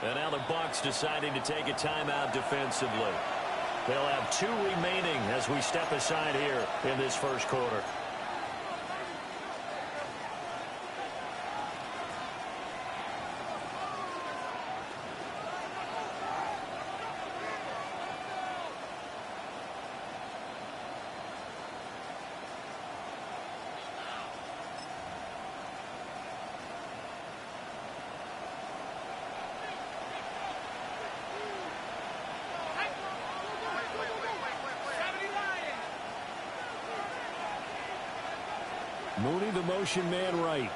And now the Bucs deciding to take a timeout defensively. They'll have 2 remaining as we step aside here in this first quarter. Mooney, the motion man right.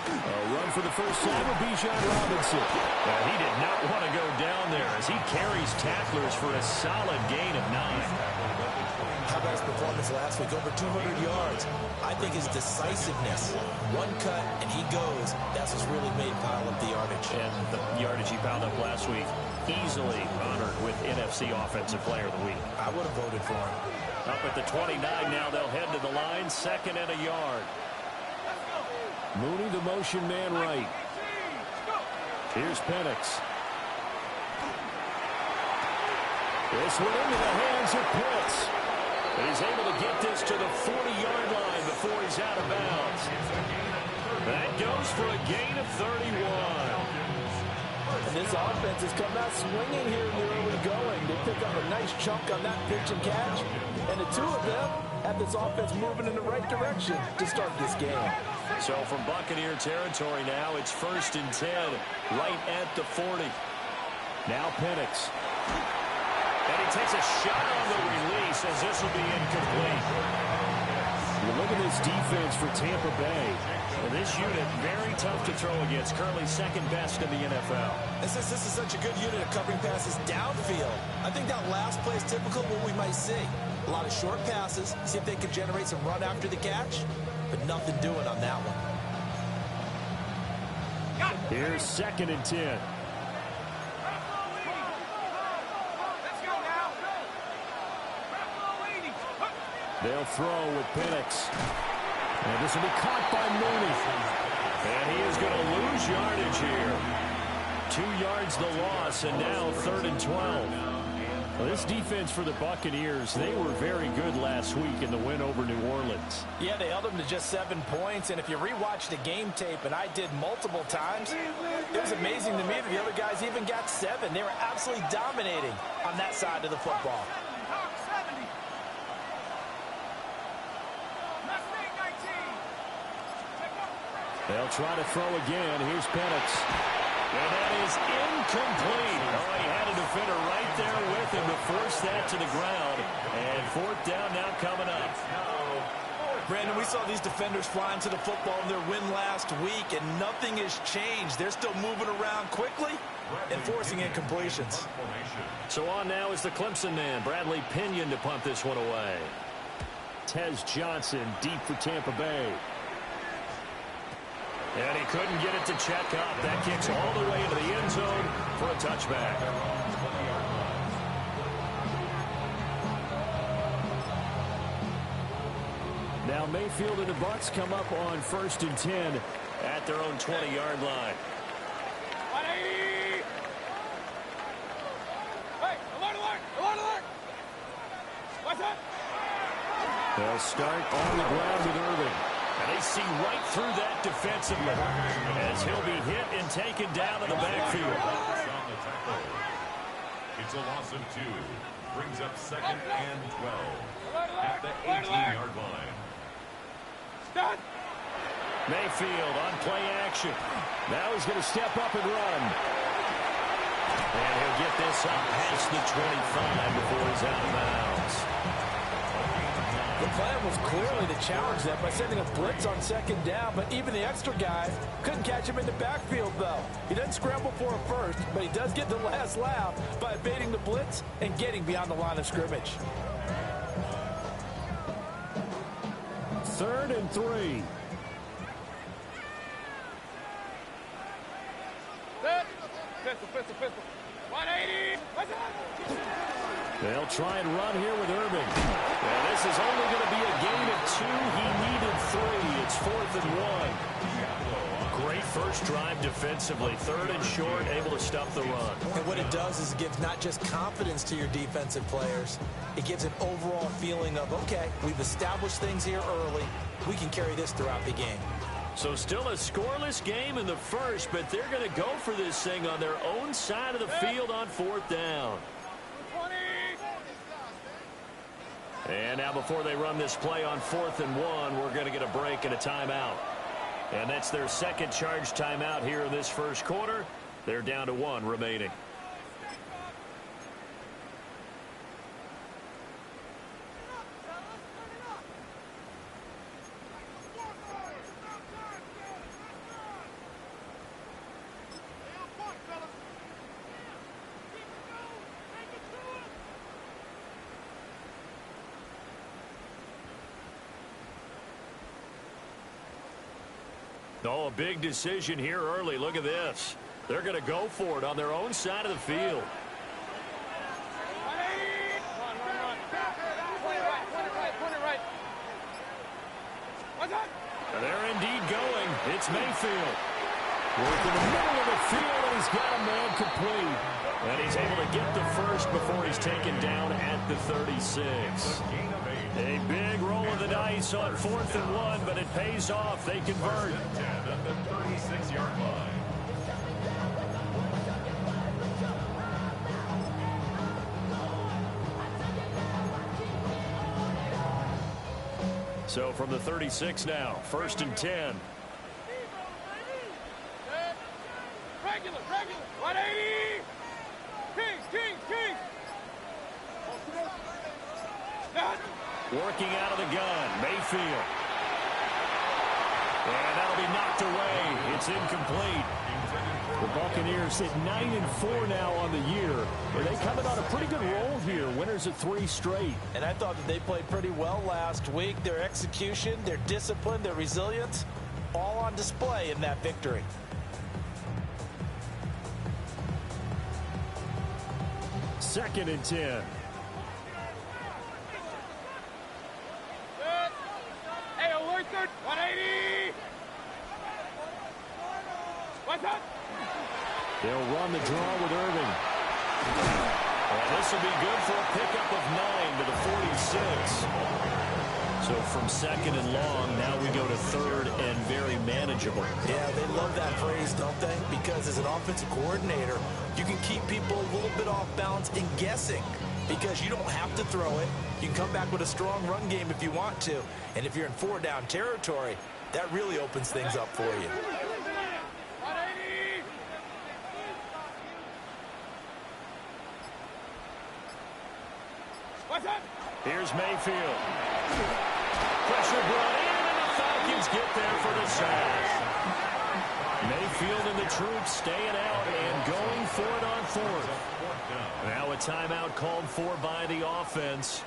A run for the first time of Bijan Robinson. He did not want to go down there as he carries tacklers for a solid gain of 9. How about his performance last week? Over 200 yards. I think his decisiveness. One cut, and he goes. That's what's really made pile up the yardage. And the yardage he piled up last week, easily honored with NFC Offensive Player of the Week. I would have voted for him. Up at the 29 now, they'll head to the line, 2nd and a yard. Mooney, the motion man right. Here's Penix. This one into the hands of Pitts. And he's able to get this to the 40-yard line before he's out of bounds. That goes for a gain of 31. And this offense has come out swinging here in the early going. They pick up a nice chunk on that pitch and catch. And the 2 of them have this offense moving in the right direction to start this game. So from Buccaneer territory now, it's 1st and 10, right at the 40. Now Penix. And he takes a shot on the release as this will be incomplete. You look at this defense for Tampa Bay. And this unit, very tough to throw against. Currently 2nd best in the NFL. And since this is such a good unit of covering passes downfield, I think that last play is typical of what we might see. A lot of short passes, see if they can generate some run after the catch, but nothing doing on that one. Here's 2nd and 10. They'll throw with Penix. And this will be caught by Mooney. And he is going to lose yardage here. 2 yards the loss, and now 3rd and 12. Well, this defense for the Buccaneers, they were very good last week in the win over New Orleans. Yeah, they held them to just 7 points. And if you rewatch the game tape, and I did multiple times, it was amazing to me that the other guys even got 7. They were absolutely dominating on that side of the football. They'll try to throw again. Here's Penix. And that is incomplete. Oh, he had a defender right there with him to force that to the ground. And 4th down now coming up. Brandon, we saw these defenders flying to the football in their win last week, and nothing has changed. They're still moving around quickly and forcing incompletions. So on now is the Clemson man, Bradley Pinion, to punt this one away. Tez Johnson deep for Tampa Bay. And he couldn't get it to check up. That kicks all the way into the end zone for a touchback. Now Mayfield and the Bucs come up on 1st and 10 at their own 20-yard line. They'll start on the ground with Irving. And they see right through that defensively as he'll be hit and taken down in the backfield. It's a loss of 2. Brings up 2nd and 12 at the 18-yard line. Mayfield on play action. Now he's going to step up and run. And he'll get this up past the 25 before he's out of bounds. The plan was clearly to challenge them by sending a blitz on second down, but even the extra guy couldn't catch him in the backfield, though. He doesn't scramble for a first, but he does get the last laugh by evading the blitz and getting beyond the line of scrimmage. 3rd and 3. Pistol. 180. They'll try and run here with Irving. And this is only going to be a gain of 2. He needed 3. It's 4th and 1. Great first drive defensively. 3rd and short, able to stop the run. And what it does is it gives not just confidence to your defensive players, it gives an overall feeling of, okay, we've established things here early. We can carry this throughout the game. So still a scoreless game in the first, but they're going to go for this thing on their own side of the field on 4th down. And now before they run this play on 4th and 1, we're going to get a break and a timeout. And that's their second charge timeout here in this first quarter. They're down to 1 remaining. Oh, a big decision here early. Look at this. They're going to go for it on their own side of the field. They're indeed going. It's Mayfield. Working in the middle of the field, and he's got a man complete. And he's able to get the first before he's taken down at the 36. A big roll of the dice on 4th and 1, but it pays off. They convert. 10 at the 36-yard line. So from the 36 now, 1st and 10. Regular. 180. Kings. Working out of the gun, Mayfield. And that'll be knocked away. It's incomplete. The Buccaneers sit 9-4 now on the year. Are they coming on a pretty good roll here? Winners of 3 straight. And I thought that they played pretty well last week. Their execution, their discipline, their resilience, all on display in that victory. Second and 10. Hey, alert 180. What's up? They'll run the draw with Irving. Well, this will be good for a pickup of 9 to the 46. So from 2nd and long, now we go to 3rd and very manageable. Yeah, they love that phrase, don't they? Because as an offensive coordinator, you can keep people a little bit off balance and guessing because you don't have to throw it. You can come back with a strong run game if you want to. And if you're in 4-down territory, that really opens things up for you. What's up? Here's Mayfield. Pressure brought in, and the Falcons get there for the sack. Mayfield and the troops staying out and going for it on 4th. Now a timeout called for by the offense.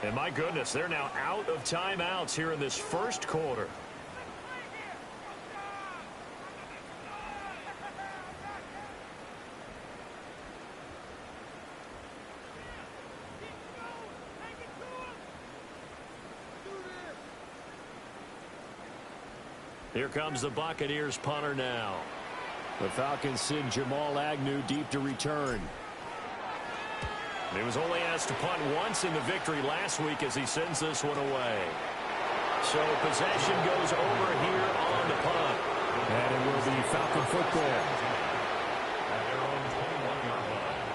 And my goodness, they're now out of timeouts here in this first quarter. Here comes the Buccaneers punter now. The Falcons send Jamal Agnew deep to return. He was only asked to punt once in the victory last week as he sends this one away. So possession goes over here on the punt. And it will be Falcon football. At their own 21-yard line.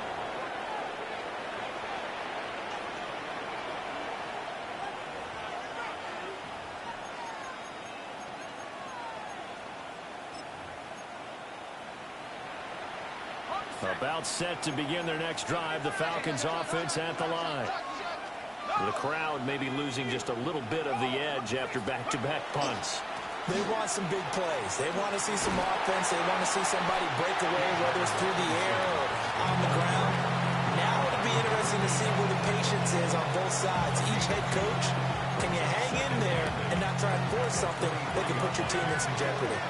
About set to begin their next drive. The Falcons offense at the line. The crowd may be losing just a little bit of the edge after back-to-back punts. They want some big plays. They want to see some offense. They want to see somebody break away, whether it's through the air or on the ground. Now it'll be interesting to see where the patience is on both sides. Each head coach, can you hang in there and not try and force something that can put your team in some jeopardy?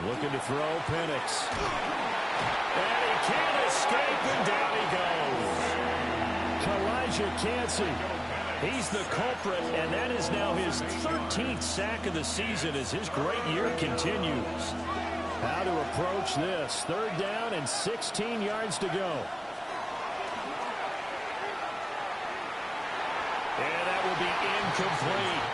Looking to throw, Penix. And he can't escape, and down he goes. Kalijah Cansey. He's the culprit, and that is now his 13th sack of the season as his great year continues. How to approach this. 3rd down and 16 yards to go. And that will be incomplete.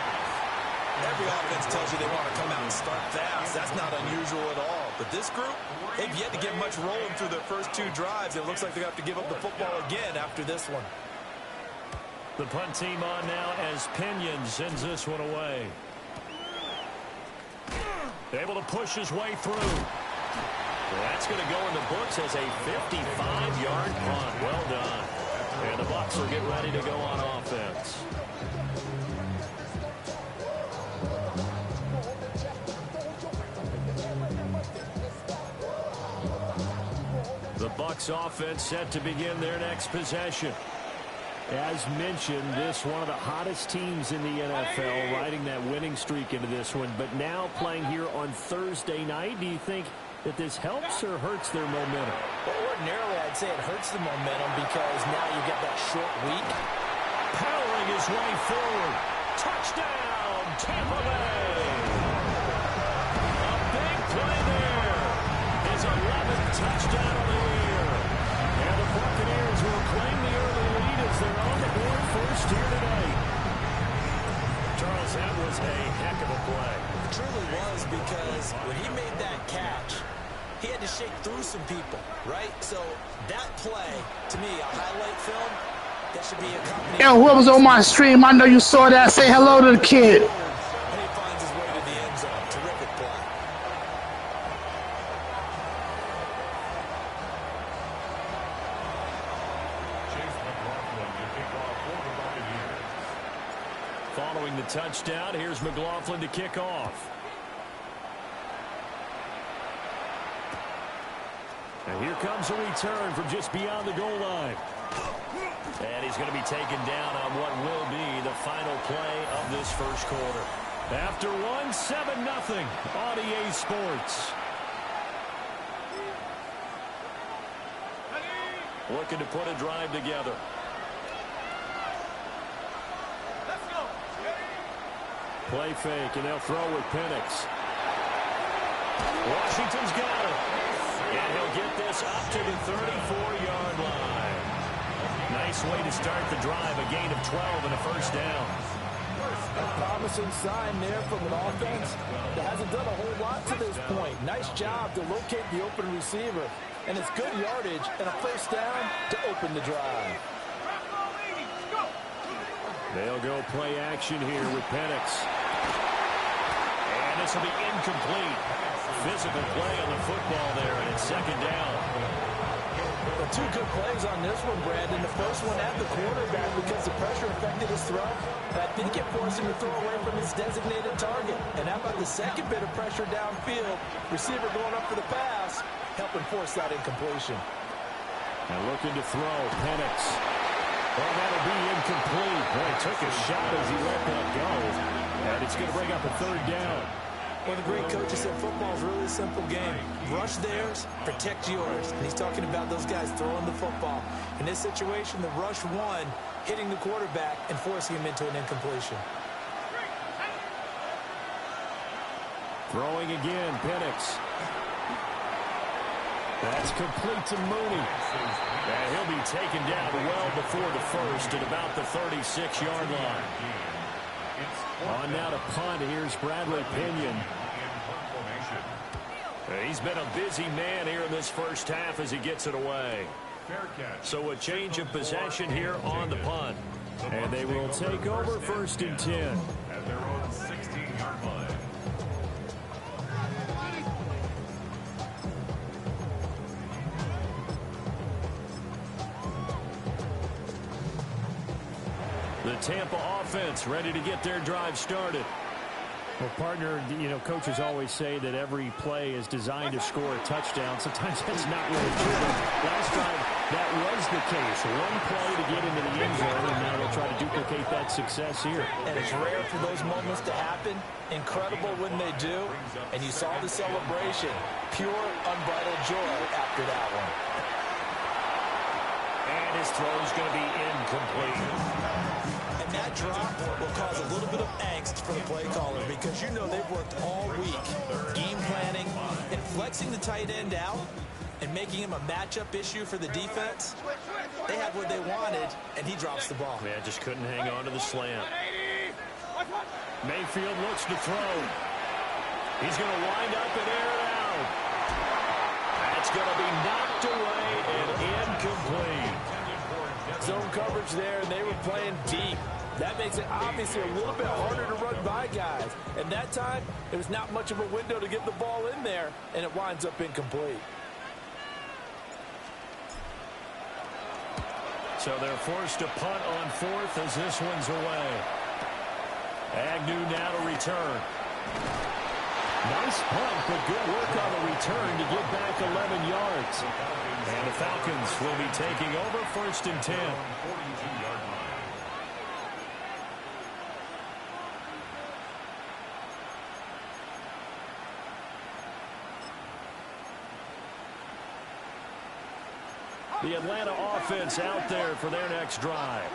Every offense tells you they want to come out and start fast. That's not unusual at all. But this group, they've yet to get much rolling through their first 2 drives. It looks like they're going to have to give up the football again after this one. The punt team on now as Pinion sends this one away. Able to push his way through. Well, that's going to go in the books as a 55-yard punt. Well done. And the Bucs will get ready to go on offense. The Bucs offense set to begin their next possession. As mentioned, this one of the hottest teams in the NFL, riding that winning streak into this one, but now playing here on Thursday night. Do you think that this helps or hurts their momentum? Well, ordinarily, I'd say it hurts the momentum because now you get that short week. Powering his way forward. Touchdown, Tampa Bay. A big play there. His 11th touchdown of the year. And the Buccaneers will claim the early lead as they're on the board first here tonight. Charles, that was a heck of a play. It truly was, because when he made that catch, he had to shake through some people, right? So that play, to me, a highlight film, that should be accompanied. Yo, whoever's on my stream, I know you saw that. Say hello to the kid. And he finds his way to the end zone. Terrific play. Following the touchdown, here's McLaughlin to kick off. And here comes a return from just beyond the goal line. And he's going to be taken down on what will be the final play of this first quarter. After one, 7-0 on EA Sports. Looking to put a drive together. Play fake, and they'll throw with Penix. Washington's got it. And he'll get this up to the 34-yard line. Nice way to start the drive, a gain of 12 and a first down. A promising sign there from an offense that hasn't done a whole lot to this point. Nice job to locate the open receiver. And it's good yardage and a first down to open the drive. They'll go play action here with Penix. And this will be incomplete. Physical play on the football there, and it's 2nd down. Well, 2 good plays on this one, Brandon. The first one at the quarterback because the pressure affected his throw. I think it forced him to throw away from his designated target. And how about the second bit of pressure downfield? Receiver going up for the pass, helping force that incompletion. And looking to throw, Penix. Well, that'll be incomplete. Boy, took a shot as he let that go. And it's going to bring up a 3rd down. One of the great coaches said football is really a simple game. Rush theirs, protect yours. And he's talking about those guys throwing the football. In this situation, the rush one, hitting the quarterback and forcing him into an incompletion. Throwing again, Penix. That's complete to Mooney. And he'll be taken down well before the first at about the 36-yard line. On now to punt. Here's Bradley Pinion. He's been a busy man here in this first half as he gets it away. So a change of possession here on the punt. And they will take over 1st and 10. At their own 16-yard line. Tampa offense ready to get their drive started. Well, partner, coaches always say that every play is designed to score a touchdown. Sometimes that's not really true. Last time, that was the case. One play to get into the end zone, and now they'll try to duplicate that success here. And it's rare for those moments to happen. Incredible when they do. And you saw the celebration. Pure, unbridled joy after that one. And his throw is going to be incomplete. And that drop will cause a little bit of angst for the play caller because you know they've worked all week game planning and flexing the tight end out and making him a matchup issue for the defense. They had what they wanted, and he drops the ball. Man, just couldn't hang on to the slant. Mayfield looks to throw. He's going to wind up and air it out. That's going to be knocked away and incomplete. Zone coverage there, and they were playing deep. That makes it obviously a little bit harder to run by guys. And that time, there was not much of a window to get the ball in there, and it winds up incomplete. So they're forced to punt on fourth as this one's away. Agnew now to return. Nice punt, but good work on the return to get back 11 yards. And the Falcons will be taking over 1st and 10. The Atlanta offense out there for their next drive.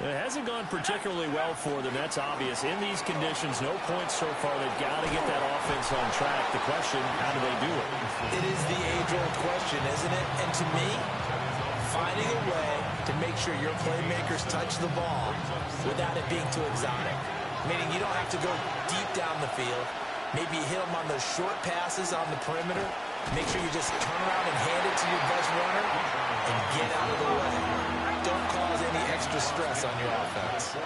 It hasn't gone particularly well for them. That's obvious. In these conditions, no points so far. They've got to get that offense on track. The question, how do they do it? It is the age-old question, isn't it? And to me, finding a way to make sure your playmakers touch the ball without it being too exotic. Meaning you don't have to go deep down the field. Maybe hit them on those short passes on the perimeter. Make sure you just turn around and hand it to your best runner and get out of the way. Don't cause any extra stress on your offense.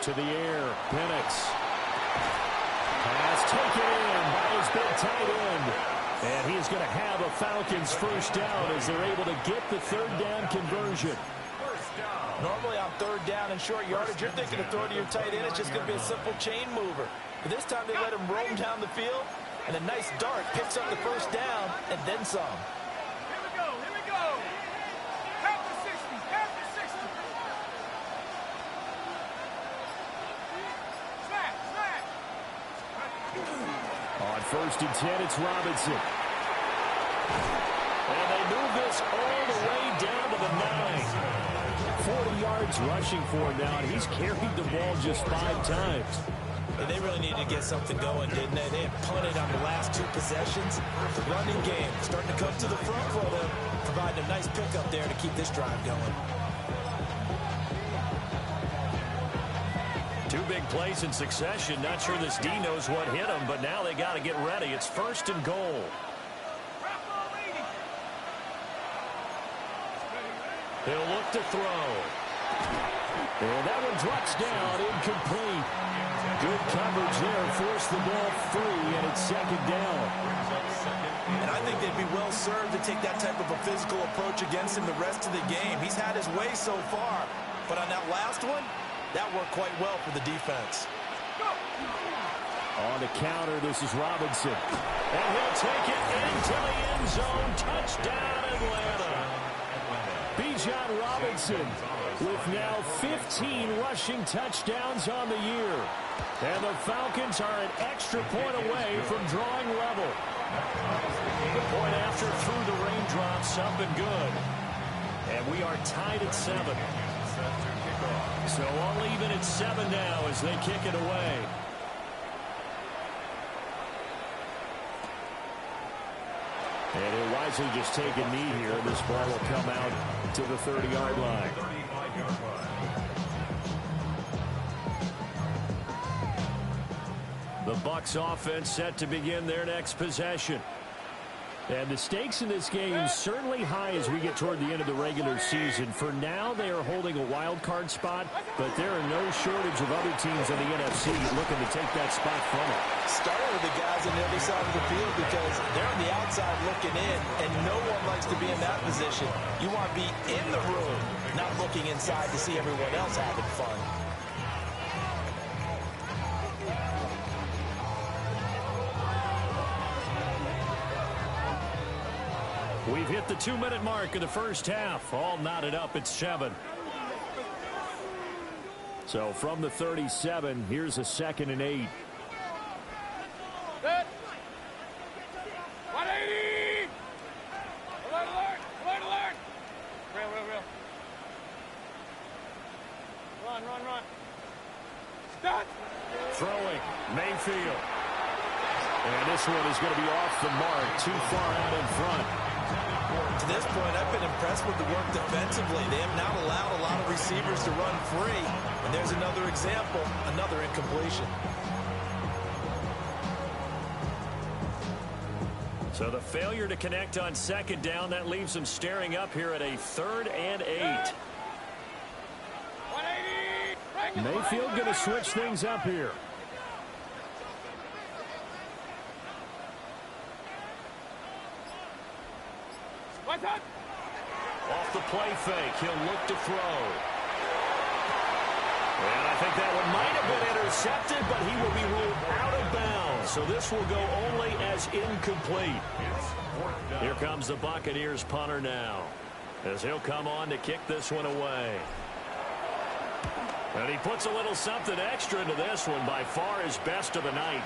To the air, Penix. Pass taken in by his big tight end. And he's going to have a Falcons first down as they're able to get the third down conversion. Normally on third down and short yardage, you're thinking to throw to your tight end. It's just going to be a simple chain mover. But this time they let him roam down the field, and a nice dart picks up the first down and then some. Here we go. Count to 60, count to 60. Snap. On 1st and 10, it's Robinson. And they move this all the way down to the 9. 40 yards rushing for him now, and he's carried the ball just 5 times. And they really needed to get something going, didn't they? They had punted on the last 2 possessions. The running game starting to come to the front for them, providing a nice pickup there to keep this drive going. 2 big plays in succession. Not sure this D knows what hit him, but now they got to get ready. It's 1st and goal. He'll look to throw. And that one drops down, incomplete. Good coverage there, forced the ball free, and it's 2nd down. And I think they'd be well served to take that type of a physical approach against him the rest of the game. He's had his way so far, but on that last one, that worked quite well for the defense. On the counter, this is Robinson. And he'll take it into the end zone. Touchdown, Atlanta. Bijan Robinson with now 15 rushing touchdowns on the year. And the Falcons are an extra point away from drawing level. The point after through the raindrops, up and good. And we are tied at 7. So all even at 7 now as they kick it away. And he'll wisely just take a knee here. This ball will come out to the 30-yard line. The Bucs offense set to begin their next possession. And the stakes in this game certainly high as we get toward the end of the regular season. For now, they are holding a wild card spot, but there are no shortage of other teams in the NFC looking to take that spot from them. Starting with the guys on the other side of the field because they're on the outside looking in, and no one likes to be in that position. You want to be in the room, not looking inside to see everyone else having fun. We've hit the 2-minute mark of the first half. All knotted up at 7. So from the 37, here's a 2nd and 8. Set. 180. Alert, alert, alert, alert. Real. Run. Start. Throwing, Mayfield. And this one is going to be off the mark, too far out in front. To this point, I've been impressed with the work defensively. They have not allowed a lot of receivers to run free. And there's another example, another incompletion. So the failure to connect on 2nd down, that leaves them staring up here at a 3rd and 8. 180. Mayfield going to switch things up here. Off the play fake, he'll look to throw. And I think that one might have been intercepted, but he will be ruled out of bounds. So this will go only as incomplete. Here comes the Buccaneers punter now, as he'll come on to kick this one away. And he puts a little something extra into this one, by far his best of the night.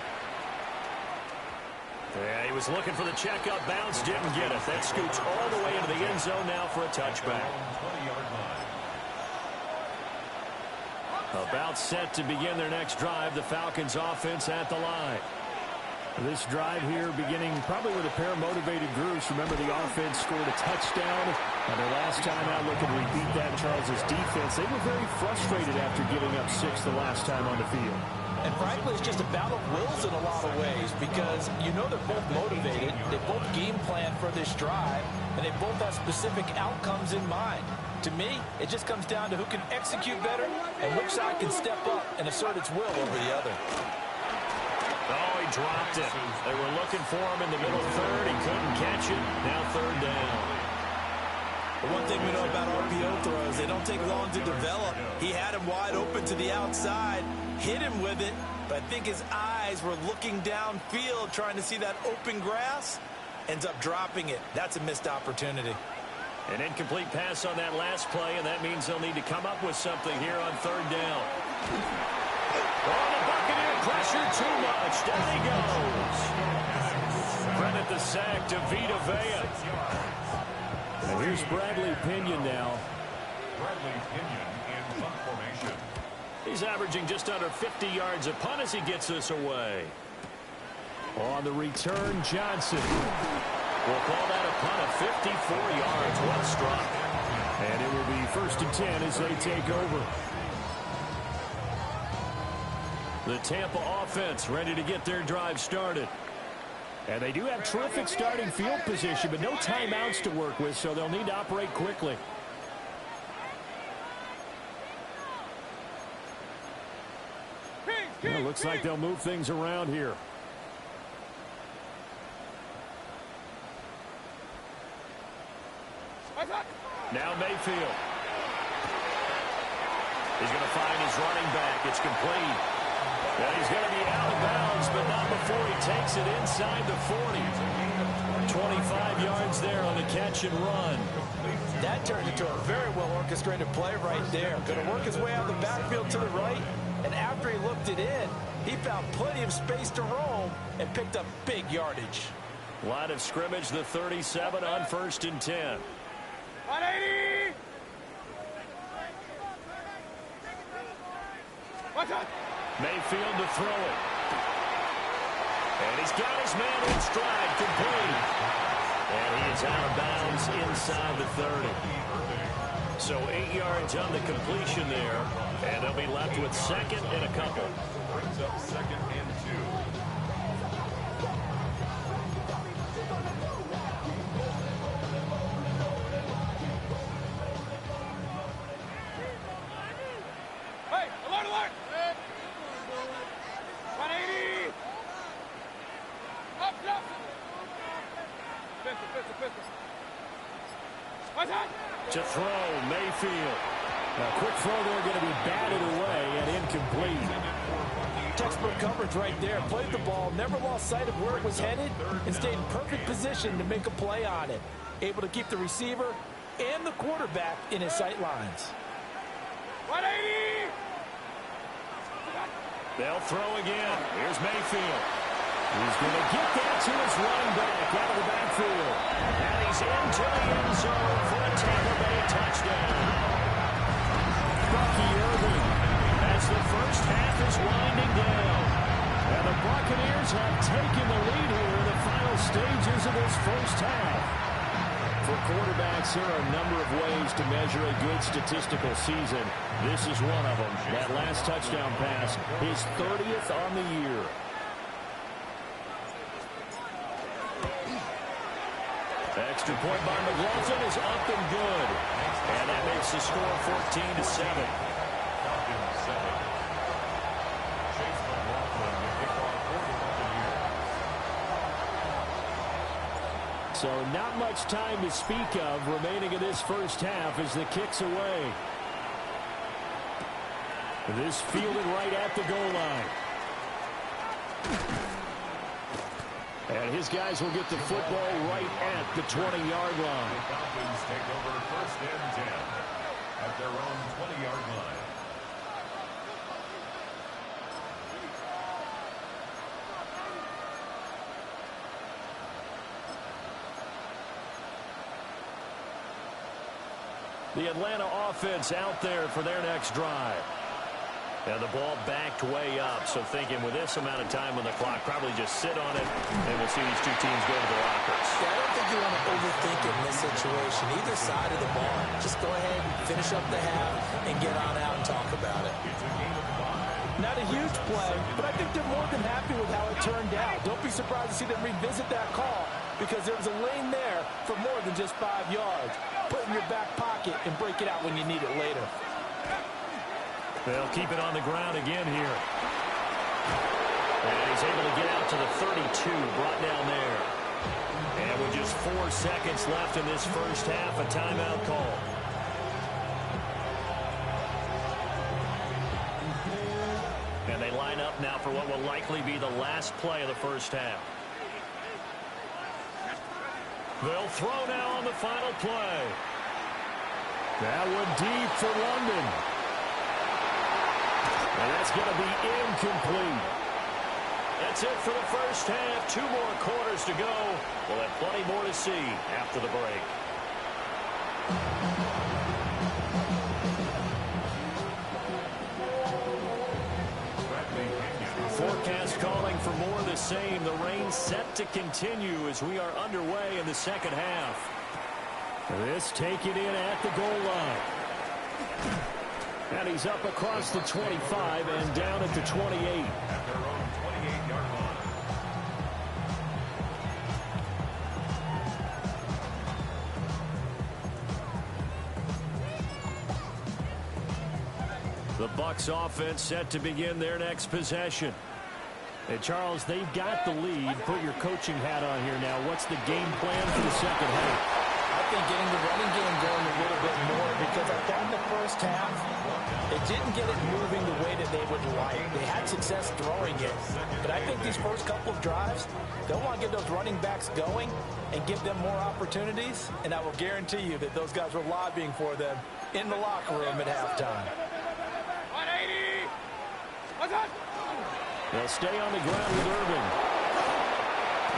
Yeah, he was looking for the checkup bounce, didn't get it. That scoots all the way into the end zone now for a touchback. About set to begin their next drive, the Falcons offense at the line. This drive here beginning probably with a pair of motivated groups. Remember, the offense scored a touchdown. And their last time out looking to repeat that, Charles's defense. They were very frustrated after giving up 6 the last time on the field. And frankly, it's just a battle of wills in a lot of ways because you know they're both motivated. They both game plan for this drive, and they both have specific outcomes in mind. To me, it just comes down to who can execute better and which side can step up and assert its will over the other. Oh, he dropped it. They were looking for him in the middle third. He couldn't catch it. Now 3rd down. The one thing we know about RPO throws, they don't take long to develop. He had him wide open to the outside, hit him with it, but I think his eyes were looking downfield trying to see that open grass. Ends up dropping it. That's a missed opportunity. An incomplete pass on that last play, and that means they'll need to come up with something here on 3rd down. Oh, the Buccaneer pressure too much. Down he goes. Credit the sack to Vita Vea. And here's Bradley Pinion now. Bradley Pinion in punt formation. He's averaging just under 50 yards a punt as he gets this away. On the return, Johnson. We'll call that a punt of 54 yards. Well struck. And it will be 1st and 10 as they take over. The Tampa offense ready to get their drive started. And they do have terrific starting field position, but no timeouts to work with, so they'll need to operate quickly. Well, looks like they'll move things around here. Now Mayfield. He's going to find his running back. It's complete. And he's going to be out of bounds, but not before he takes it inside the 40. 25 yards there on the catch and run. That turned into a very well-orchestrated play right there. Going to work his way out of the backfield to the right, and after he looked it in, he found plenty of space to roam and picked up big yardage. Line of scrimmage, the 37 on 1st and 10. 180. Watch out. Mayfield to throw it. And he's got his man in stride, complete. And he is out of bounds inside the 30. So 8 yards on the completion there. And they'll be left with 2nd and a couple. Brings up 2nd and 2. To throw, Mayfield. A quick throw there, going to be batted away and incomplete. Textbook coverage right there. Played the ball, never lost sight of where it was headed, and stayed in perfect position to make a play on it. Able to keep the receiver and the quarterback in his sight lines. 180! They'll throw again. Here's Mayfield. He's going to get that to his running back out of the backfield. And he's into the end zone for a Tampa Bay touchdown. Bucky Irving as the first half is winding down. And the Buccaneers have taken the lead here in the final stages of this first half. For quarterbacks, there are a number of ways to measure a good statistical season. This is one of them. That last touchdown pass, his 30th on the year. Extra point by McLaughlin is up and good. And that makes the score 14-7. Falcons 7. Chase McLaughlin with kickoff 41 years. So not much time to speak of remaining in this first half as the kick's away. This fielded right at the goal line. And his guys will get the football right at the 20-yard line. The Falcons take over first and 10 at their own 20-yard line. The Atlanta offense out there for their next drive. And the ball backed way up, so thinking with this amount of time on the clock, probably just sit on it, and we'll see these two teams go to the lockers. Yeah, I don't think you want to overthink it in this situation. Either side of the ball, just go ahead and finish up the half and get on out and talk about it. Not a huge play, but I think they're more than happy with how it turned out. Don't be surprised to see them revisit that call because there was a lane there for more than just 5 yards. Put it in your back pocket and break it out when you need it later. They'll keep it on the ground again here. And he's able to get out to the 32, brought down there. And with just 4 seconds left in this first half, a timeout call. And they line up now for what will likely be the last play of the first half. They'll throw now on the final play. That one deep for London. And that's going to be incomplete. That's it for the first half. 2 more quarters to go. We'll have plenty more to see after the break. Forecast calling for more of the same. The rain set to continue as we are underway in the second half. This taken in at the goal line. And he's up across the 25 and down at the 28. At their own 28-yard line. The Bucs offense set to begin their next possession. And Charles, they've got the lead. Put your coaching hat on here now. What's the game plan for the second half? I think getting the running game going a little bit more because I thought in the first half they didn't get it moving the way that they would like. They had success throwing it. But I think these first couple of drives, they'll want to get those running backs going and give them more opportunities. And I will guarantee you that those guys were lobbying for them in the locker room at halftime. 180! What's that? They'll stay on the ground with Irving.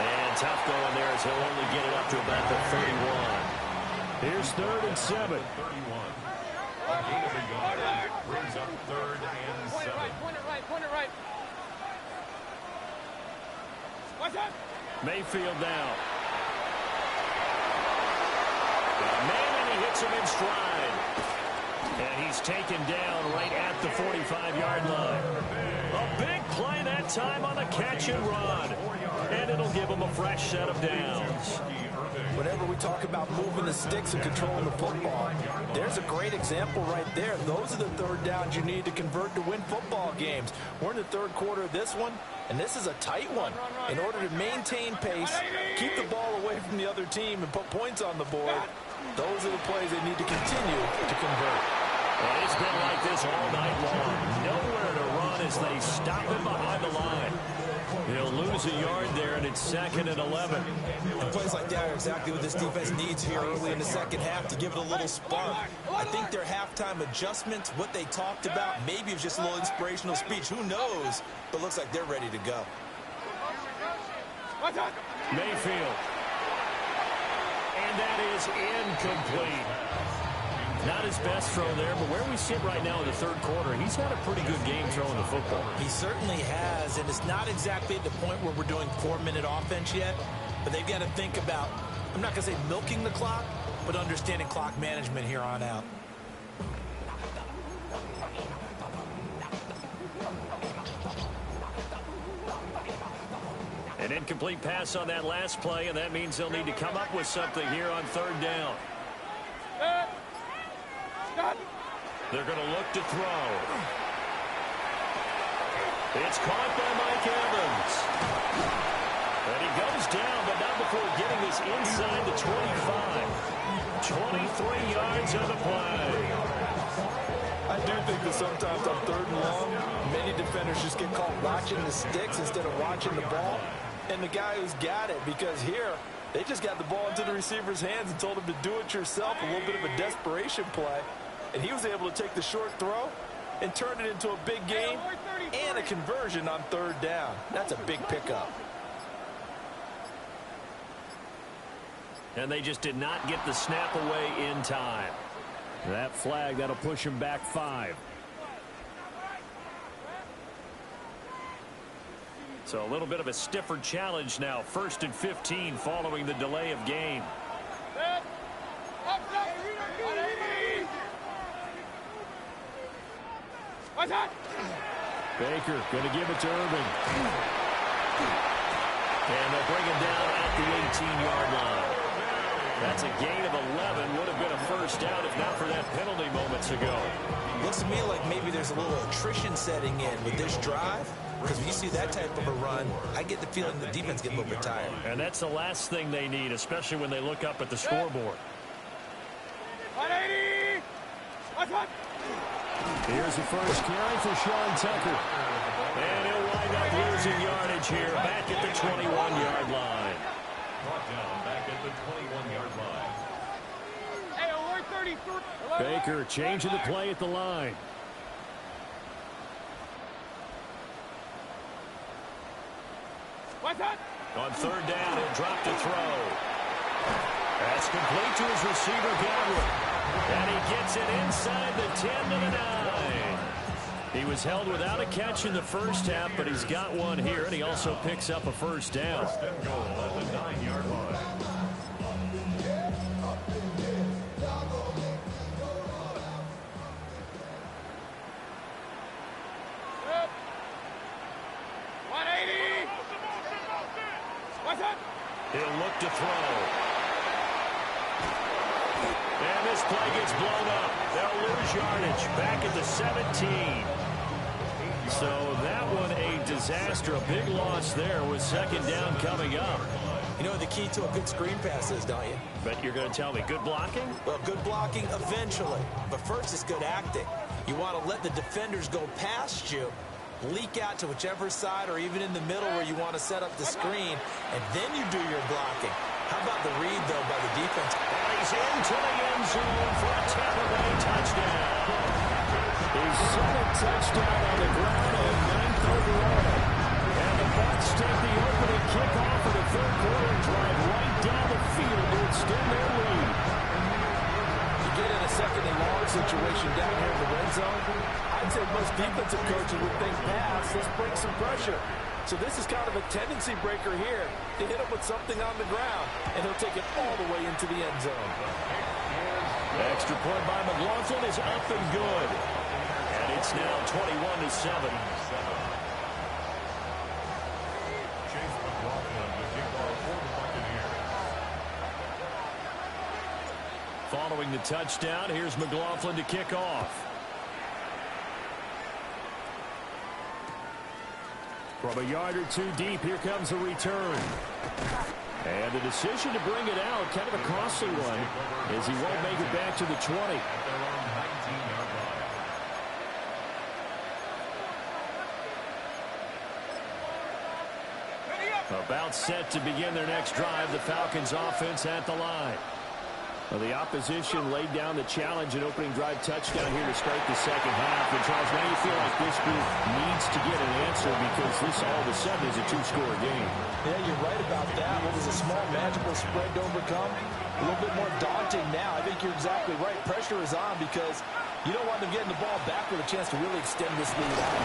And tough going there as he'll only get it up to about the 31. Here's 3rd and 7. 31. A gain of a yard brings up 3rd and 7. Point it right. What's that? Mayfield now. Man, and he hits him in stride. And he's taken down right at the 45-yard line. A big play that time on the catch and run. And it'll give him a fresh set of downs. whenever we talk about moving the sticks and controlling the football, there's a great example right there. Those are the third downs you need to convert to win football games. We're in the third quarter of this one, and this is a tight one. In order to maintain pace, keep the ball away from the other team, and put points on the board, those are the plays they need to continue to convert. And it's been like this all night long. Nowhere to run as they stop him behind the line. He'll lose a yard there, and it's 2nd and 11. And plays like that are exactly what this defense needs here early in the second half to give it a little spark. I think their halftime adjustments, what they talked about, maybe it's just a little inspirational speech. Who knows? But looks like they're ready to go. Mayfield. And that is incomplete. Not his best throw there, but where we sit right now in the third quarter, he's had a pretty good game throwing the football. He certainly has, and it's not exactly at the point where we're doing 4-minute offense yet, but they've got to think about, I'm not going to say milking the clock, but understanding clock management here on out. An incomplete pass on that last play, and that means they'll need to come up with something here on third down. They're going to look to throw. It's caught by Mike Evans. And he goes down, but not before getting this inside the 25. 23 yards of the play. I do think that sometimes on third and long, many defenders just get caught watching the sticks instead of watching the ball. And the guy who's got it, because here, they just got the ball into the receiver's hands and told him to do it yourself, a little bit of a desperation play. And he was able to take the short throw and turn it into a big gain and a conversion on third down. That's a big pickup. And they just did not get the snap away in time. That flag, that'll push him back 5. So a little bit of a stiffer challenge now. 1st and 15 following the delay of game. Baker going to give it to Irving. And they'll bring him down at the 18-yard line. That's a gain of 11. Would have been a first down if not for that penalty moments ago. Looks to me like maybe there's a little attrition setting in with this drive. Because when you see that type of a run, I get the feeling the defense gets a little bit tired. And that's the last thing they need, especially when they look up at the scoreboard. 180! Here's the first carry for Sean Tucker. And he'll wind up losing yardage here back at the 21-yard line. Brought down back at the 21-yard line. Hey, alert 33. Baker changing the play at the line. What's that? On third down, he'll drop to throw. That's complete to his receiver, Gywu. And he gets it inside the 10 to the 9. He was held without a catch in the first half, but he's got one here, and he also picks up a first down. First and goal at the 9-yard line. He'll look to throw. And this play gets blown up. They'll lose yardage back at the 17. So that one a disaster. A big loss there with second down coming up. You know what the key to a good screen pass is, don't you? But you're going to tell me good blocking? Well, good blocking eventually. But first it's good acting. You want to let the defenders go past you, leak out to whichever side or even in the middle where you want to set up the screen, and then you do your blocking. How about the read, though, by the defense? And he's into the end zone for a Tampa Bay touchdown. He's set a touchdown on the ground at 9th overall. And the Bucs take the opening kickoff of the third quarter and drive right down the field to extend their lead. You get in a second and long situation down here in the red zone, I'd say most defensive coaches would think pass, let's bring some pressure. So this is kind of a tendency breaker here to hit him with something on the ground, and he'll take it all the way into the end zone. Extra point by McLaughlin is up and good. And it's now 21-7. Following the touchdown, here's McLaughlin to kick off. From a yard or two deep, here comes the return. And the decision to bring it out, kind of a costly one, as he won't make it back to the 20. About set to begin their next drive, the Falcons offense at the line. Well, the opposition laid down the challenge and opening drive touchdown here to start the second half. And, Charles, now you feel like this group needs to get an answer because this all of a sudden is a two-score game. Yeah, you're right about that. What was a small magical spread to overcome? A little bit more daunting now. I think you're exactly right. Pressure is on because you don't want them getting the ball back with a chance to really extend this lead out.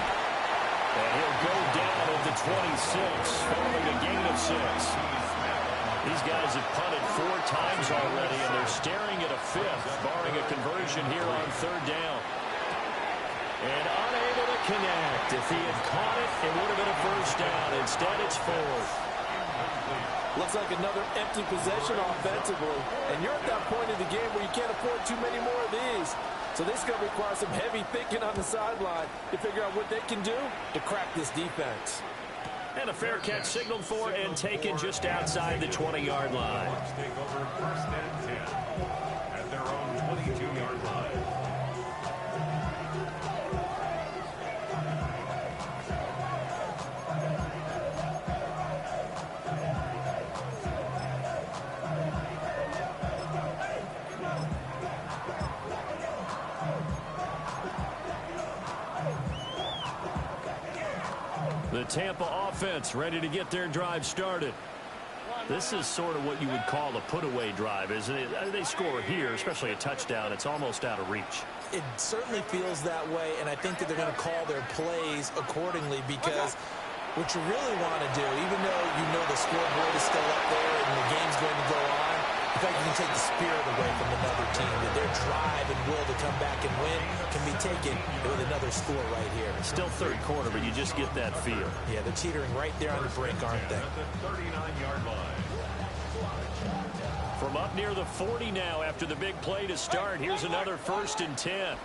And he'll go down at the 26, following a gain of 6. These guys have punted 4 times already, and they're staring at a 5th, barring a conversion here on 3rd down. And unable to connect. If he had caught it, it would have been a 1st down. Instead, it's 4th. Looks like another empty possession offensively. And you're at that point in the game where you can't afford too many more of these. So this is going to require some heavy thinking on the sideline to figure out what they can do to crack this defense. And a fair catch signaled for and taken just outside the 20-yard line. Take over 1st and 10 at their own 22-yard line. The Tampa offense ready to get their drive started. This is sort of what you would call a put-away drive, isn't it? They score here, especially a touchdown. It's almost out of reach. It certainly feels that way, and I think that they're going to call their plays accordingly because what you really want to do, even though you know the scoreboard is still up there and the game's going to go on, in fact, you can take the spirit away from another team, that their drive and will to come back and win can be taken with another score right here. Still 3rd quarter, but you just get that feel. Yeah, they're teetering right there on the brink, aren't they? At the 39-yard line. From up near the 40 now after the big play to start, here's another 1st and 10.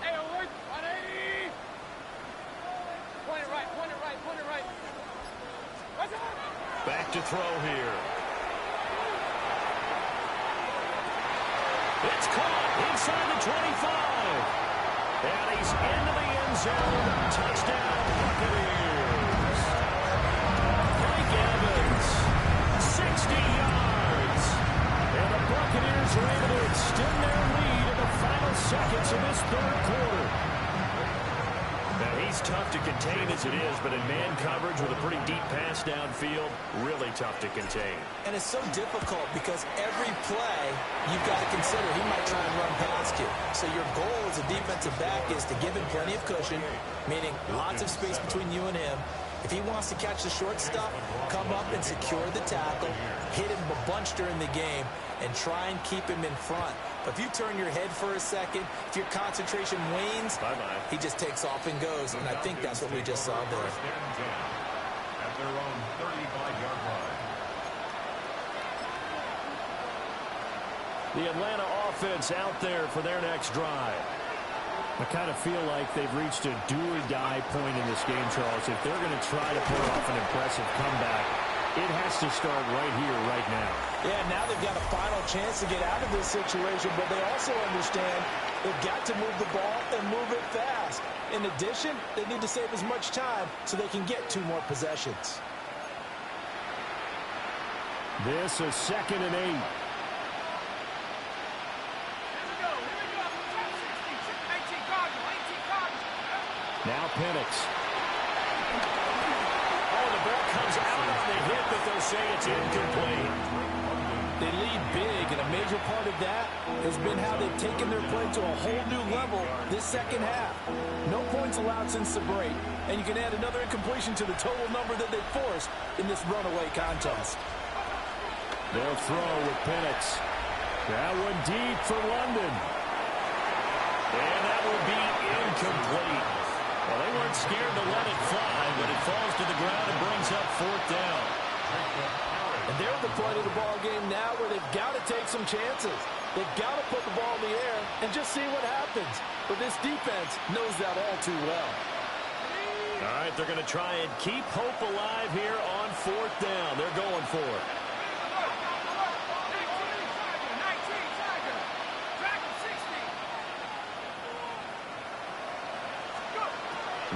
Hey, alert, 180. Point it right, point it right, point it right. What's up? Back to throw here. It's caught inside the 25. And he's into the end zone. Touchdown, Buccaneers. Mike Evans, 60 yards. And the Buccaneers are able to extend their lead in the final seconds of this 3rd quarter. Now, he's tough to contain as it is, but in man coverage with a pretty deep pass downfield, really tough to contain. And it's so difficult because every play you've got to consider he might try and run past you. So your goal as a defensive back is to give him plenty of cushion, meaning lots of space between you and him. If he wants to catch the short stuff, come up and secure the tackle, hit him a bunch during the game, and try and keep him in front. But if you turn your head for a second, if your concentration wanes, he just takes off and goes. And I think that's what we just saw there. 1st and 10 at their own 35-yard line. The Atlanta offense out there for their next drive. I kind of feel like they've reached a do-or-die point in this game, Charles. If they're going to try to pull off an impressive comeback, it has to start right here, right now. Yeah, now they've got a final chance to get out of this situation, but they also understand they've got to move the ball and move it fast. In addition, they need to save as much time so they can get 2 more possessions. This is 2nd and 8. Now Penix. Oh, the ball comes out on the hit, but they'll say it's incomplete. They lead big, and a major part of that has been how they've taken their play to a whole new level this second half. No points allowed since the break, and you can add another incompletion to the total number that they forced in this runaway contest. They'll throw with Penix. That one deep for London. And that will be incomplete. Well, they weren't scared to let it fly, but it falls to the ground and brings up 4th down. And they're at the point of the ball game now where they've got to take some chances. They've got to put the ball in the air and just see what happens. But this defense knows that all too well. All right, they're going to try and keep hope alive here on 4th down. They're going for it.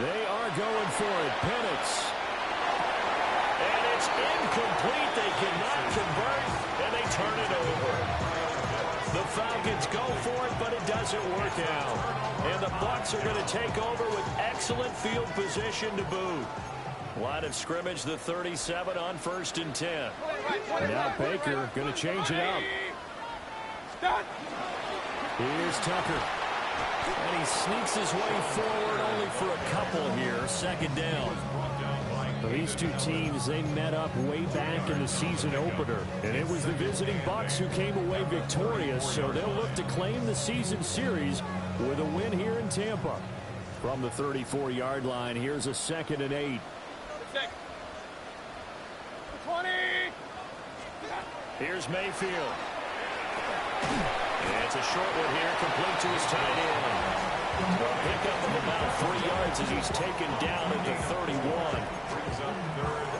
They are going for it. Penix. And it's incomplete. They cannot convert, and they turn it over. The Falcons go for it, but it doesn't work out. And the Bucs are going to take over with excellent field position to boot. Line of scrimmage, the 37 on 1st and 10. Now Baker going to change it up. Here's Tucker. And he sneaks his way forward only for a couple here. 2nd down. These two teams, they met up way back in the season opener. And it was the visiting Bucs who came away victorious. So they'll look to claim the season series with a win here in Tampa. From the 34-yard line, here's a 2nd and 8. 20. Here's Mayfield. And it's a short one here, complete to his tight end. A pickup of about 3 yards as he's taken down at the 31.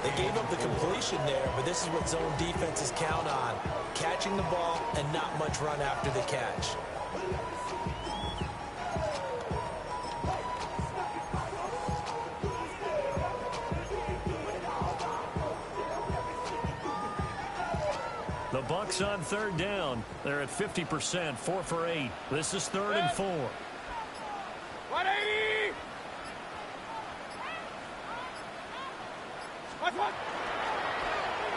They gave up the completion there, but this is what zone defenses count on. Catching the ball and not much run after the catch. The Bucs on 3rd down. They're at 50%, 4 for 8. This is 3rd and 4. 180.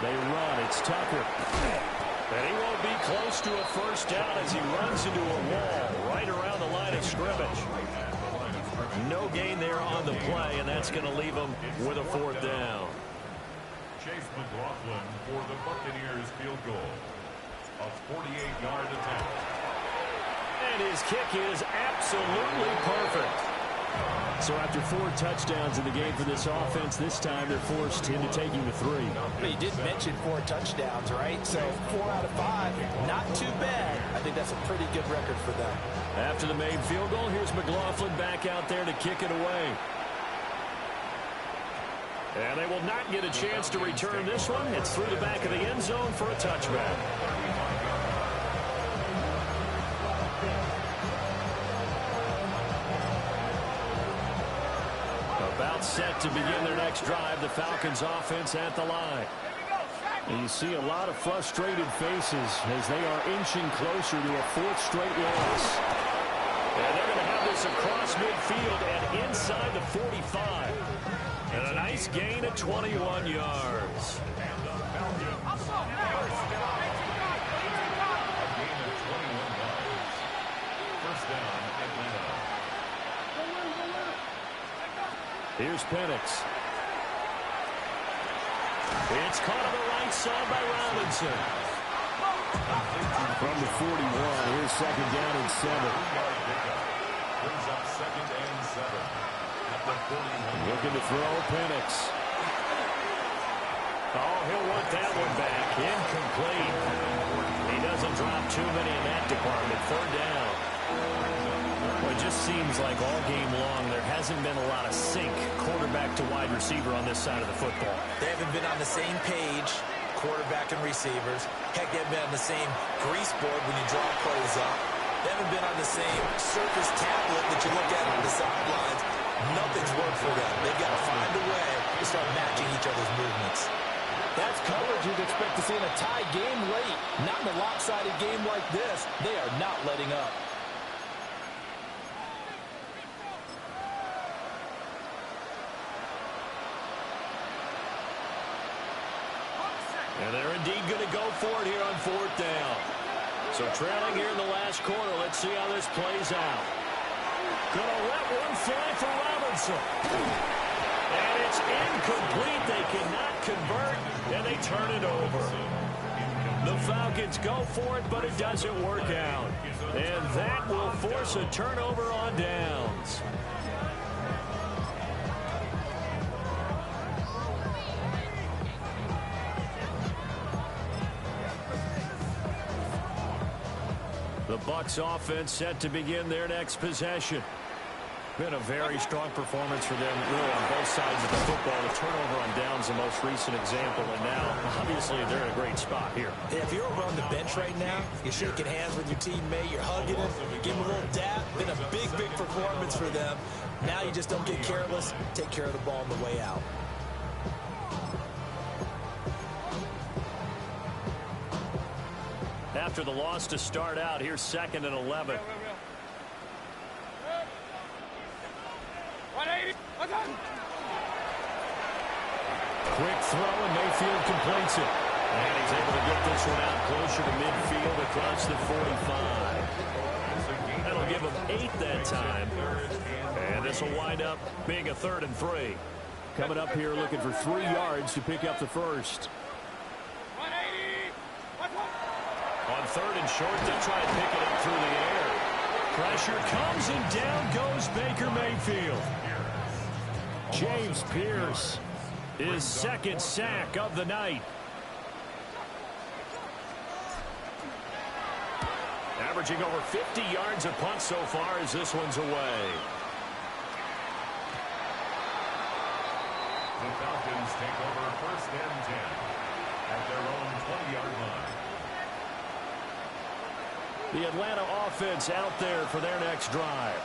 They run. It's Tucker. And he won't be close to a 1st down as he runs into a wall right around the line of scrimmage. No gain there on the play, and that's going to leave him with a 4th down. Chase McLaughlin for the Buccaneers field goal. A 48-yard attempt. And his kick is absolutely perfect. So after 4 touchdowns in the game for this offense, this time they're forced into taking the 3. But you did mention 4 touchdowns, right? So 4 out of 5, not too bad. I think that's a pretty good record for them. After the made field goal, here's McLaughlin back out there to kick it away. And they will not get a chance to return this one. It's through the back of the end zone for a touchback. About set to begin their next drive, the Falcons offense at the line. And you see a lot of frustrated faces as they are inching closer to a 4th straight loss. And they're going to have this across midfield and inside the 45. And a nice gain of 21 yards. Here's Penix. It's caught on the right side by Robinson. From the 41, here's 2nd down and 7. Brings up 2nd and 7. At the 41. Looking to throw Penix. Oh, he'll want that one back. Incomplete. He doesn't drop too many in that department. 3rd down. Well, it just seems like all game long there hasn't been a lot of sync quarterback to wide receiver on this side of the football. They haven't been on the same page, quarterback and receivers. Heck, they haven't been on the same grease board when you draw plays up. They haven't been on the same surface tablet that you look at on the sidelines. Nothing's worked for them. They've got to find a way to start matching each other's movements. That's coverage you'd expect to see in a tie game late. Not in a lopsided game like this. They are not letting up. And they're indeed going to go for it here on 4th down. So trailing here in the last quarter. Let's see how this plays out. Going to let one fly for Robinson. And it's incomplete. They cannot convert, and they turn it over. The Falcons go for it, but it doesn't work out. And that will force a turnover on downs. The Bucs offense set to begin their next possession. Been a very strong performance for them, really, on both sides of the football. The turnover on downs, the most recent example, and now, obviously, they're in a great spot here. Yeah, if you're over on the bench right now, you're shaking hands with your teammate, you're hugging him, give him a little dap. Been a big, big performance for them. Now you just don't get careless. Take care of the ball on the way out. After the loss to start out, here's 2nd and 11. Quick throw, and Mayfield completes it. And he's able to get this one out closer to midfield across the 45. That'll give him 8 that time. And this will wind up being a 3rd and 3. Coming up here looking for 3 yards to pick up the first. On 3rd and short, they try and pick it up through the air. Pressure comes, and down goes Baker Mayfield. James Pierce, his 2nd sack of the night. Averaging over 50 yards a punt so far as this one's away. The Falcons take over 1st and 10 at their own 20-yard line. The Atlanta offense out there for their next drive.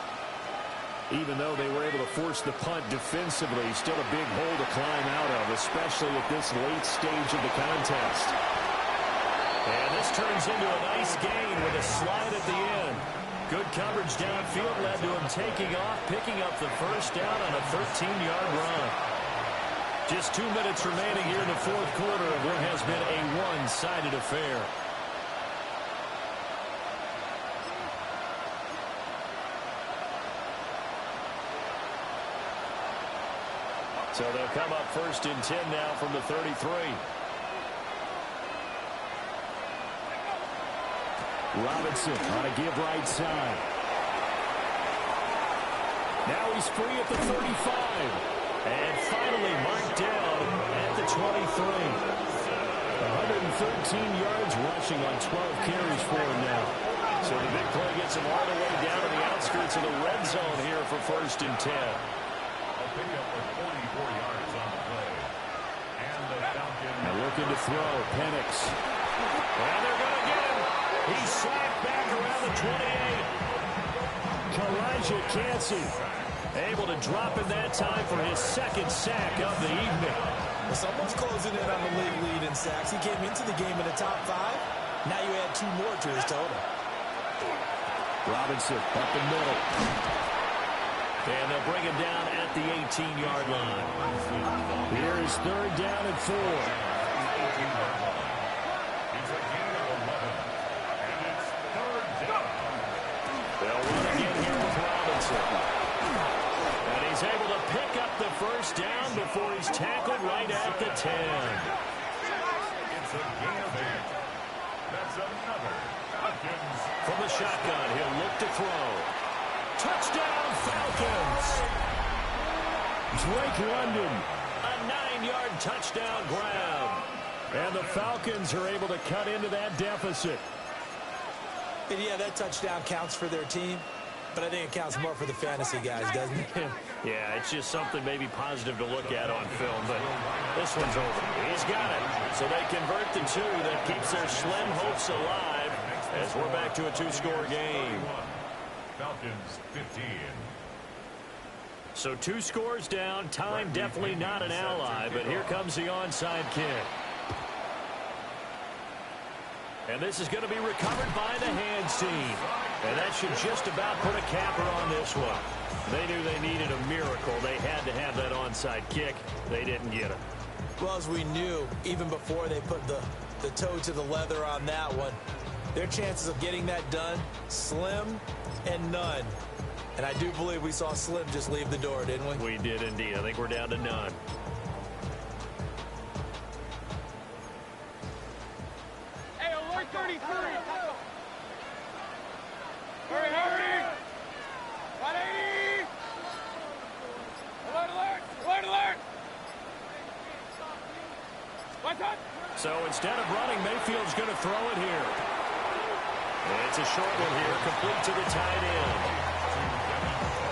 Even though they were able to force the punt defensively, still a big hole to climb out of, especially at this late stage of the contest. And this turns into a nice gain with a slide at the end. Good coverage downfield led to him taking off, picking up the first down on a 13-yard run. Just 2 minutes remaining here in the 4th quarter of what has been a one-sided affair. So they'll come up 1st and 10 now from the 33. Robinson on a give right side. Now he's free at the 35. And finally marked down at the 23. 113 yards rushing on 12 carries for him now. So the big play gets him all the way down to the outskirts of the red zone here for 1st and 10. Pick up with 44 yards on the play. And the Falcons. Now looking to throw. Penix. And they're going to get him. He's slapped back around the 28. Kalijah Cansey able to drop in that time for his 2nd sack of the evening. Well, someone's closing in on the league lead in sacks. He came into the game in the top 5. Now you add 2 more to his total. Robinson up the middle. And they'll bring him down at the 18-yard line. Here is 3rd down and 4. It's a gain of 11. And it's 3rd down. They'll run again here with Robinson. And he's able to pick up the first down before he's tackled right at the 10. It's a gain of 8. That's another Falcons. From the shotgun, he'll look to throw. Touchdown, Falcons! Drake London, a 9-yard touchdown grab. And the Falcons are able to cut into that deficit. And yeah, that touchdown counts for their team, but I think it counts more for the fantasy guys, doesn't it? Yeah, it's just something maybe positive to look at on film, but this one's over. He's got it. So they convert the 2 that keeps their slim hopes alive as we're back to a 2-score game. Falcons 15. So 2 scores down. Time definitely not an ally, but here comes the onside kick. And this is going to be recovered by the hands team. And that should just about put a capper on this one. They knew they needed a miracle. They had to have that onside kick. They didn't get it. Well, as we knew, even before they put the toe to the leather on that one, their chances of getting that done, slim and none. And I do believe we saw Slim just leave the door, didn't we? We did indeed. I think we're down to none. Hey, alert 33. Hurry, hurry. 180. Alert, alert. Alert, alert. What's up? So instead of running, Mayfield's going to throw it here. It's a short one here, complete to the tight end.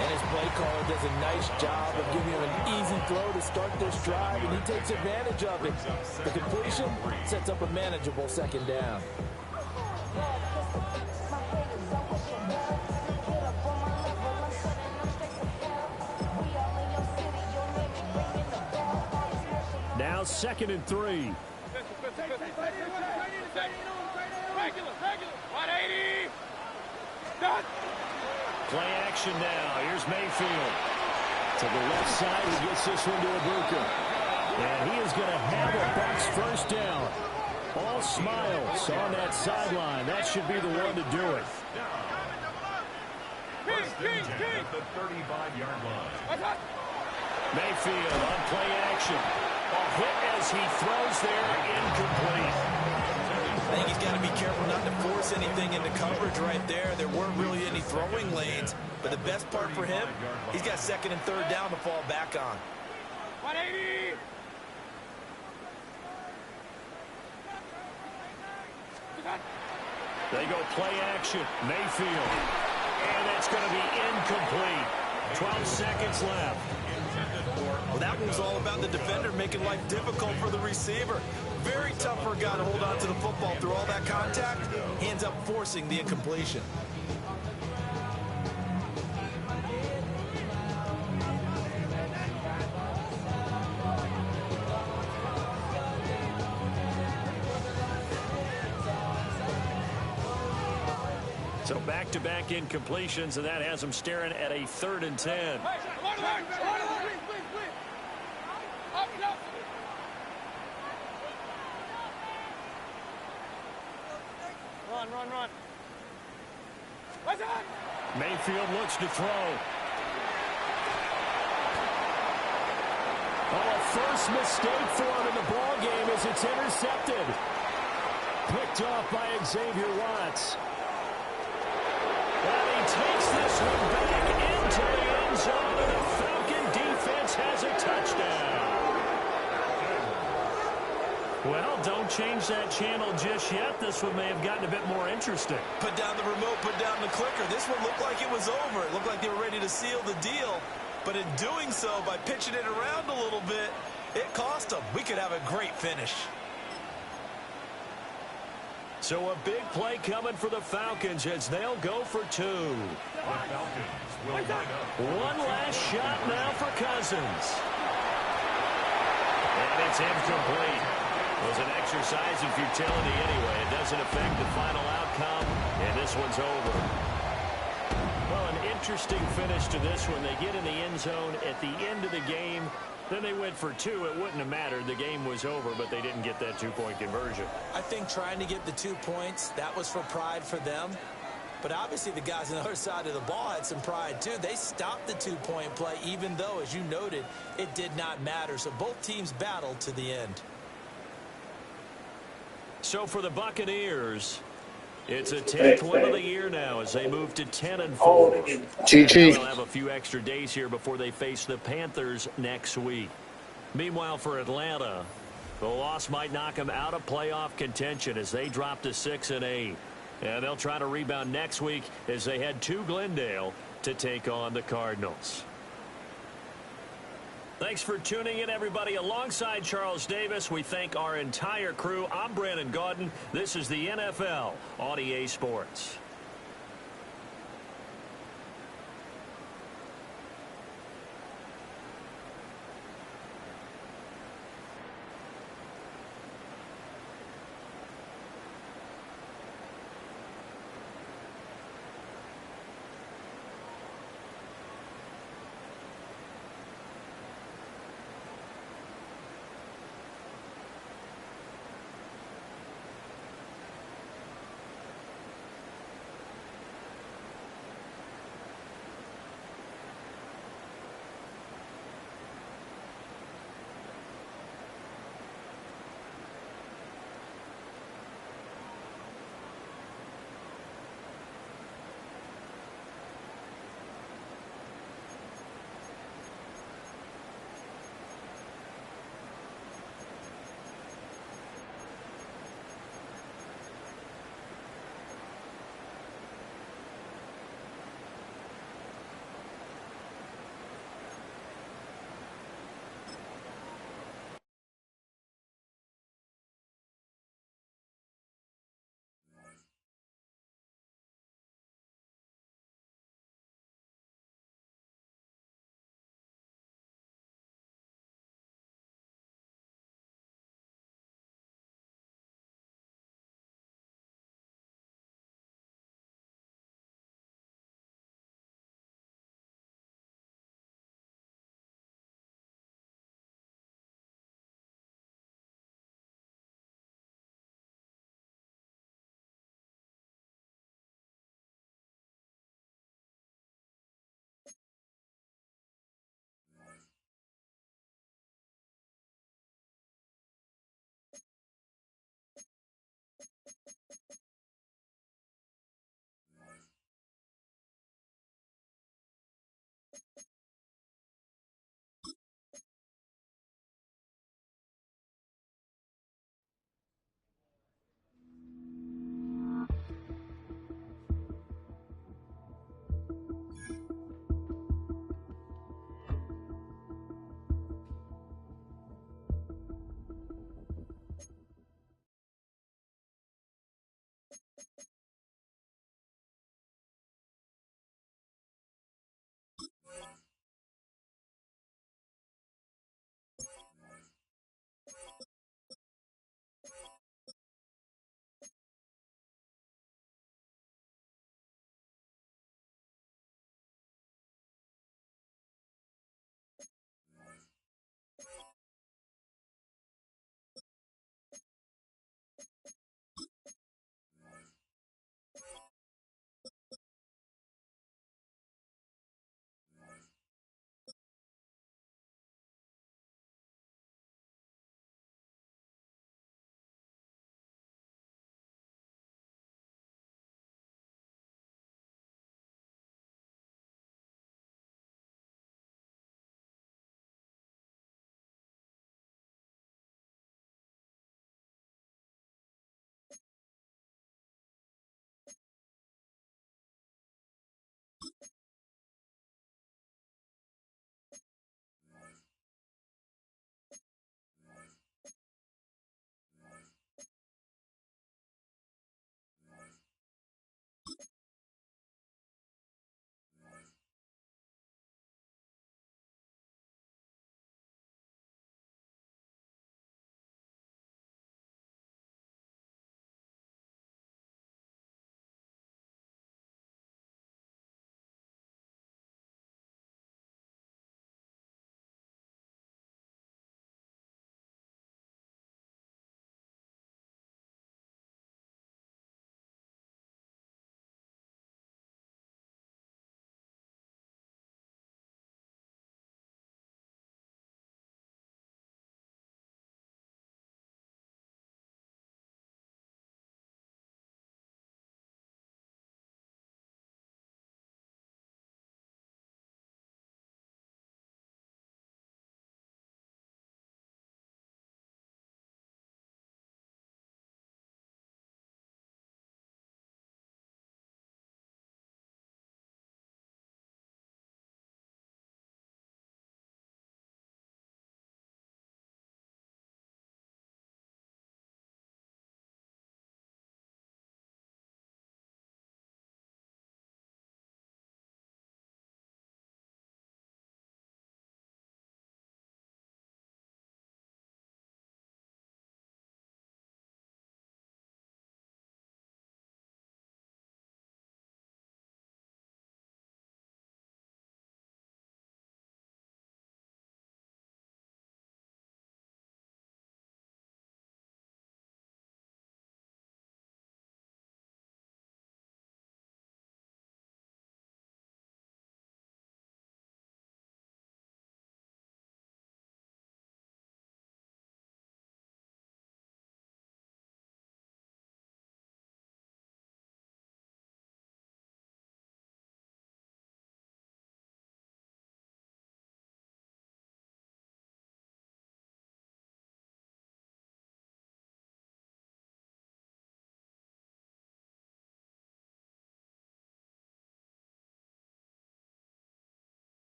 And his play caller does a nice job of giving him an easy throw to start this drive, and he takes advantage of it. The completion sets up a manageable second down. Now 2nd and 3. Regular. 180. Done. Play action now. Here's Mayfield. To the left side, he gets this one to Ibuka. And he is going to have a Bucs first down. All smiles on that sideline. That should be the one to do it. First and 10 at the 35-yard line. Mayfield on play action. A hit as he throws there, incomplete. I think he's got to be careful not to force anything into coverage right there. There weren't really any throwing lanes. But the best part for him, he's got 2nd and 3rd down to fall back on. 180. They go play action. Mayfield. And that's going to be incomplete. 12 seconds left. Well, that one was all about the defender making life difficult for the receiver. Very tough for a guy to hold on to the football through all that contact. He ends up forcing the incompletion. So back-to-back incompletions, and that has them staring at a 3rd and 10. Run. Mayfield looks to throw. Oh, a first mistake for him in the ball game as it's intercepted. Picked off by Xavier Watts. And he takes this one back into the end zone, and the Falcon defense has a touchdown. Well, don't change that channel just yet. This one may have gotten a bit more interesting. Put down the remote, put down the clicker. This one looked like it was over. It looked like they were ready to seal the deal. But in doing so, by pitching it around a little bit, it cost them. We could have a great finish. So a big play coming for the Falcons as they'll go for 2. The Falcons will line up. One last shot now for Cousins. And it's incomplete. It was an exercise in futility anyway. It doesn't affect the final outcome, and this one's over. Well, an interesting finish to this one. They get in the end zone at the end of the game. Then they went for 2. It wouldn't have mattered. The game was over, but they didn't get that 2-point conversion. I think trying to get the 2 points, that was for pride for them. But obviously the guys on the other side of the ball had some pride too. They stopped the 2-point play, even though, as you noted, it did not matter. So both teams battled to the end. So for the Buccaneers, it's a 10th win of the year now as they move to 10-4. GG. They'll have a few extra days here before they face the Panthers next week. Meanwhile, for Atlanta, the loss might knock them out of playoff contention as they drop to 6-8. And they'll try to rebound next week as they head to Glendale to take on the Cardinals. Thanks for tuning in, everybody. Alongside Charles Davis, we thank our entire crew. I'm Brandon Gaudin. This is the NFL on EA Sports.